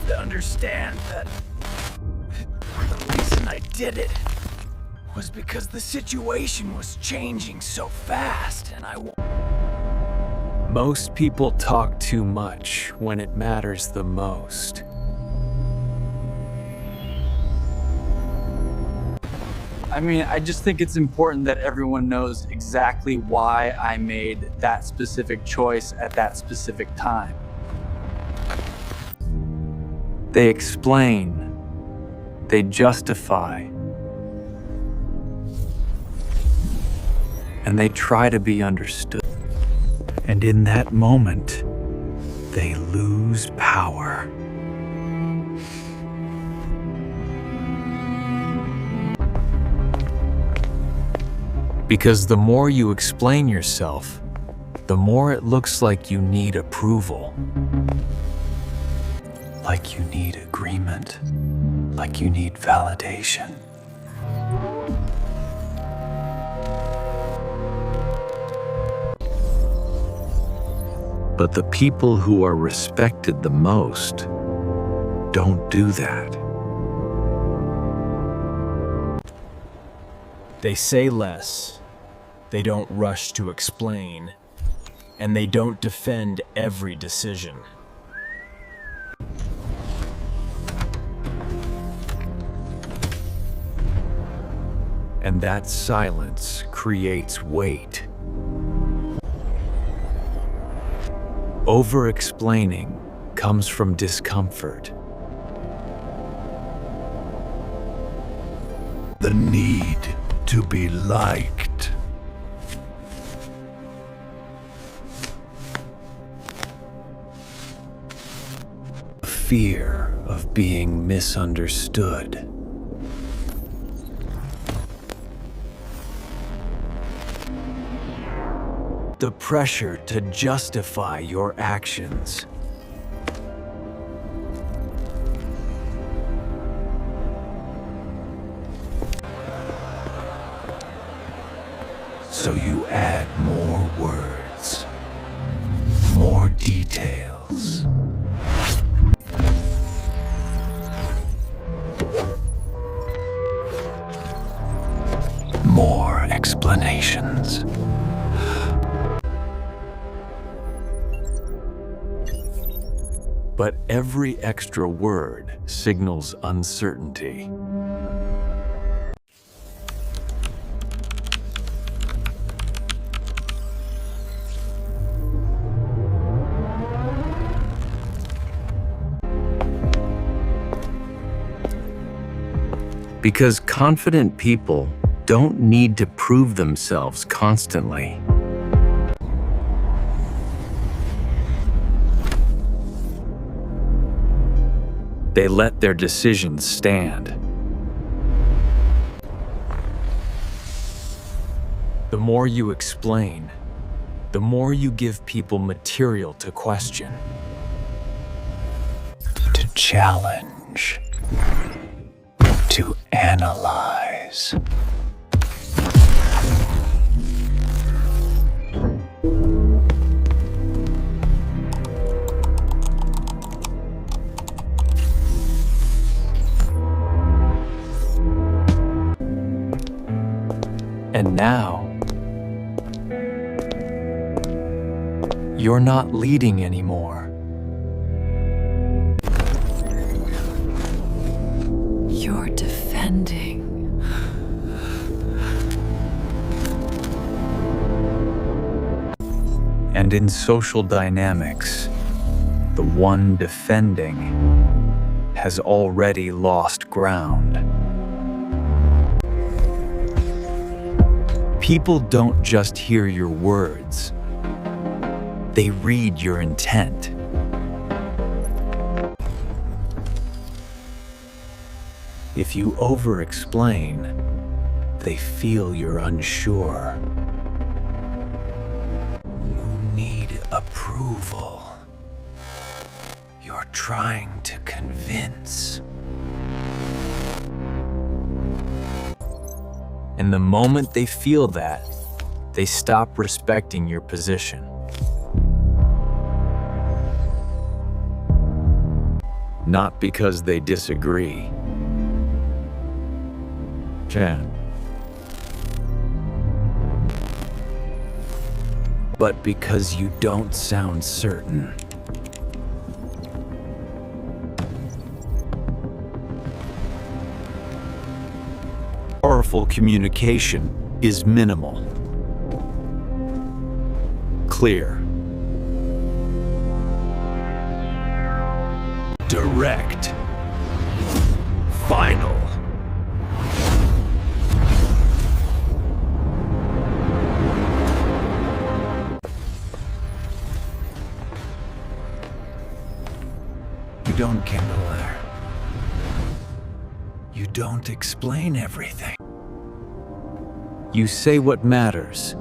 to understand that the reason I did it was because the situation was changing so fast, and Most people talk too much when it matters the most. I mean, I just think it's important that everyone knows exactly why I made that specific choice at that specific time. They explain, they justify, and they try to be understood. And in that moment, they lose power. Because the more you explain yourself, the more it looks like you need approval. Like you need agreement. Like you need validation. But the people who are respected the most don't do that. They say less, they don't rush to explain, and they don't defend every decision. And that silence creates weight. Over-explaining comes from discomfort. The need to be liked. Fear of being misunderstood. The pressure to justify your actions. So you add more words, more details. More explanations. But every extra word signals uncertainty. Because confident people don't need to prove themselves constantly. They let their decisions stand. The more you explain, the more you give people material to question, to challenge, to analyze. And now, you're not leading anymore. You're defending. And in social dynamics, the one defending has already lost ground. People don't just hear your words, they read your intent. If you over-explain, they feel you're unsure. You need approval. You're trying to convince. And the moment they feel that, they stop respecting your position. not because they disagree. Chan. But because you don't sound certain. Powerful communication is minimal. Clear. Direct. Final. You don't kindle there. You don't explain everything. You say what matters.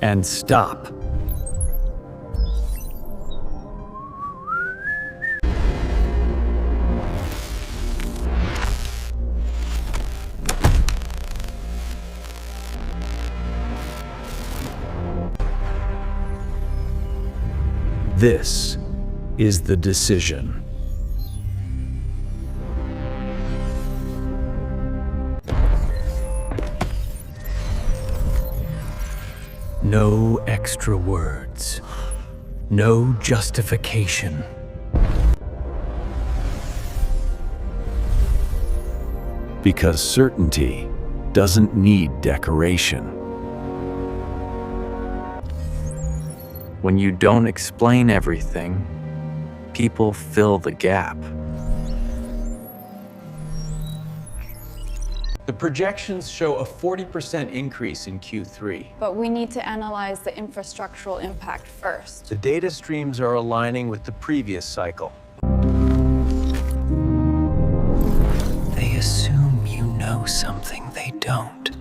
And stop. This is the decision. No extra words. No justification. Because certainty doesn't need decoration. When you don't explain everything, people fill the gap. The projections show a 40% increase in Q3. But we need to analyze the infrastructural impact first. The data streams are aligning with the previous cycle. They assume you know something they don't.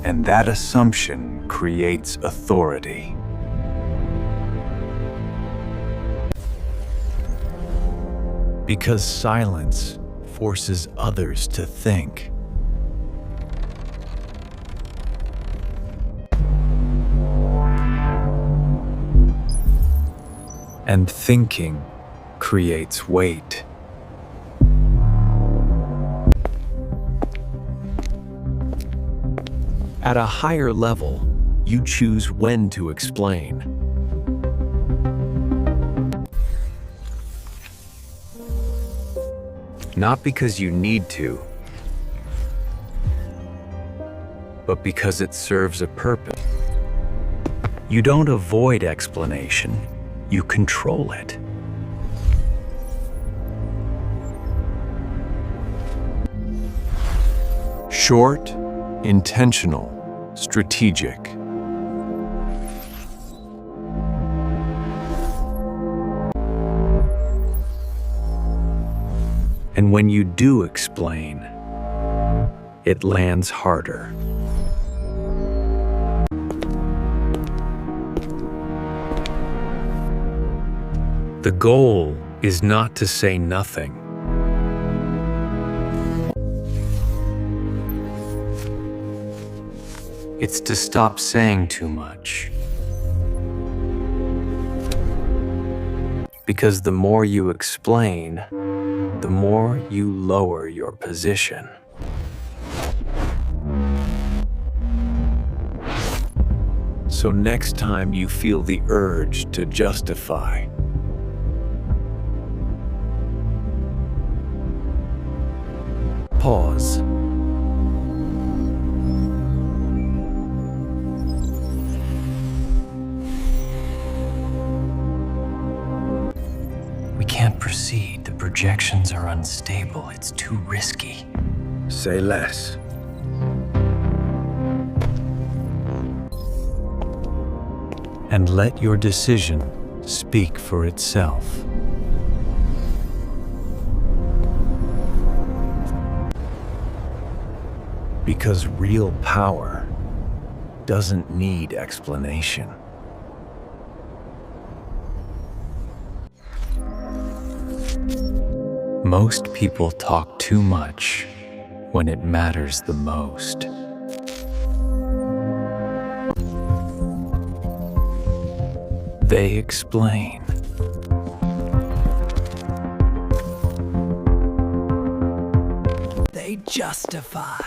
And that assumption creates authority. Because silence forces others to think. And thinking creates weight. At a higher level, you choose when to explain. Not because you need to, but because it serves a purpose. You don't avoid explanation, you control it. Short, intentional, strategic. And when you do explain, it lands harder. The goal is not to say nothing. It's to stop saying too much. Because the more you explain, the more you lower your position. So next time you feel the urge to justify, pause. We can't proceed. The projections are unstable. It's too risky. Say less. And let your decision speak for itself. Because real power doesn't need explanation. Most people talk too much when it matters the most. They explain. They justify.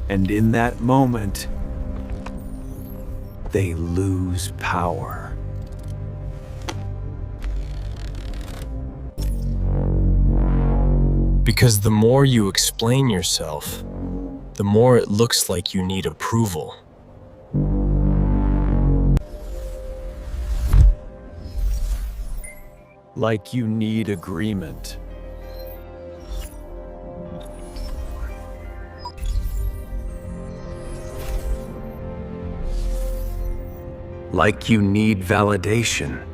And in that moment, they lose power. Because the more you explain yourself, the more it looks like you need approval. Like you need agreement. Like you need validation.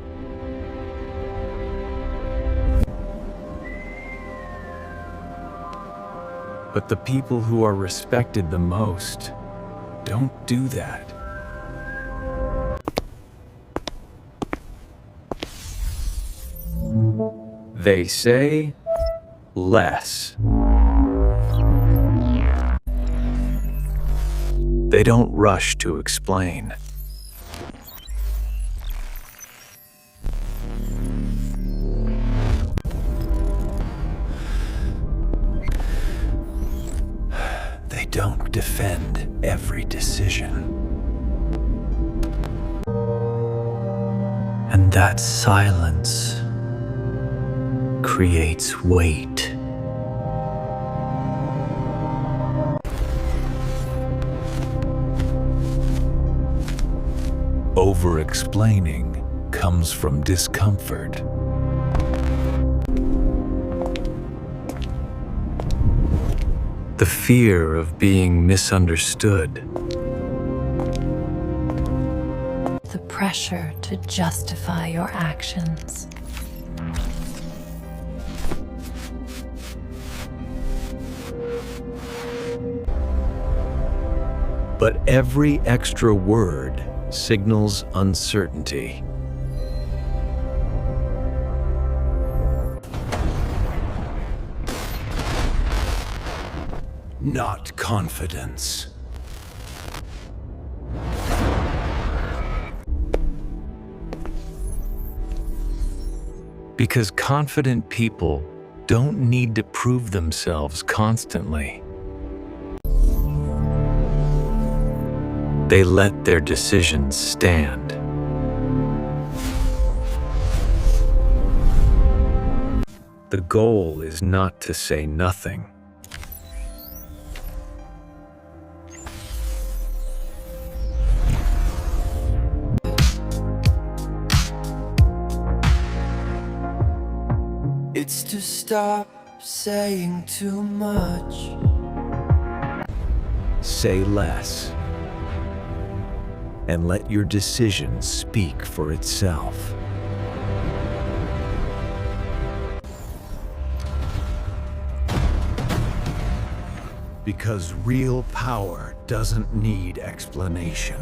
But the people who are respected the most don't do that. They say less. They don't rush to explain. They don't defend every decision. And that silence creates weight. Over-explaining comes from discomfort. The fear of being misunderstood. The pressure to justify your actions. But every extra word signals uncertainty. Not confidence. Because confident people don't need to prove themselves constantly. They let their decisions stand. The goal is not to say nothing. It's to stop saying too much. Say less. And let your decision speak for itself. Because real power doesn't need explanation.